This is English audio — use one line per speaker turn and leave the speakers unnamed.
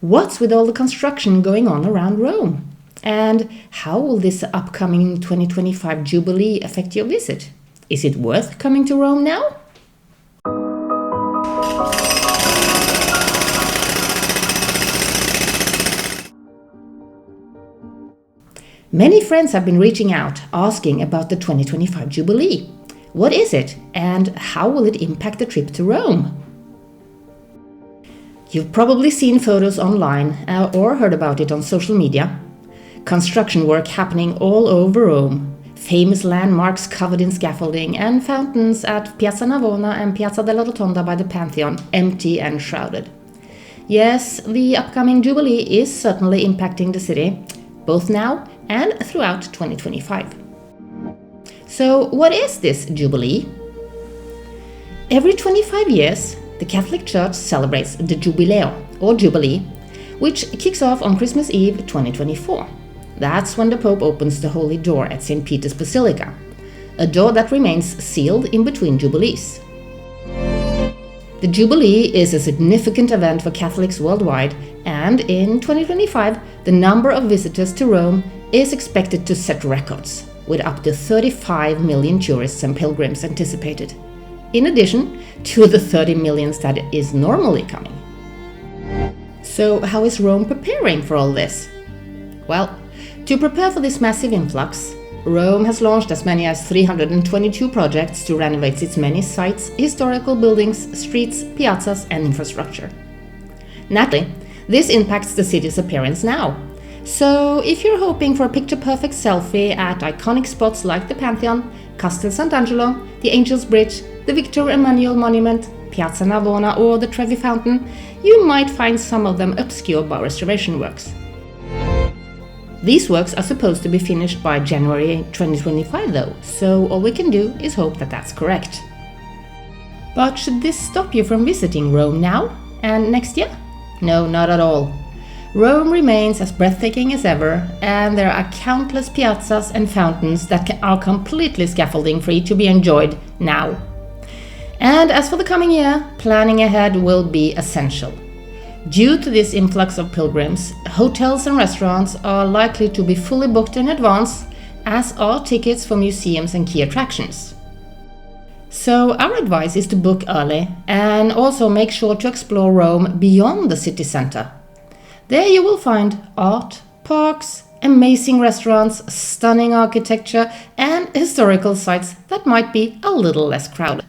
What's with all the construction going on around Rome? And how will this upcoming 2025 Jubilee affect your visit? Is it worth coming to Rome now? Many friends have been reaching out, asking about the 2025 Jubilee. What is it, and how will it impact the trip to Rome? You've probably seen photos online or heard about it on social media. Construction work happening all over Rome. Famous landmarks covered in scaffolding and fountains at Piazza Navona and Piazza della Rotonda by the Pantheon, empty and shrouded. Yes, the upcoming Jubilee is certainly impacting the city, both now and throughout 2025. So what is this Jubilee? Every 25 years, the Catholic Church celebrates the Jubileo, or Jubilee, which kicks off on Christmas Eve 2024. That's when the Pope opens the Holy Door at St. Peter's Basilica, a door that remains sealed in between Jubilees. The Jubilee is a significant event for Catholics worldwide, and in 2025, the number of visitors to Rome is expected to set records, with up to 35 million tourists and pilgrims anticipated, in addition to the 30 million that is normally coming. So how is Rome preparing for all this? Well, to prepare for this massive influx, Rome has launched as many as 322 projects to renovate its many sites, historical buildings, streets, piazzas and infrastructure. Naturally, this impacts the city's appearance now. So if you're hoping for a picture-perfect selfie at iconic spots like the Pantheon, Castel Sant'Angelo, the Angel's Bridge, the Victor Emmanuel Monument, Piazza Navona or the Trevi Fountain, you might find some of them obscured by restoration works. These works are supposed to be finished by January 2025 though, so all we can do is hope that that's correct. But should this stop you from visiting Rome now and next year? No, not at all. Rome remains as breathtaking as ever, and there are countless piazzas and fountains that are completely scaffolding free to be enjoyed now. And as for the coming year, planning ahead will be essential. Due to this influx of pilgrims, hotels and restaurants are likely to be fully booked in advance, as are tickets for museums and key attractions. So our advice is to book early and also make sure to explore Rome beyond the city center. There you will find art, parks, amazing restaurants, stunning architecture and historical sites that might be a little less crowded.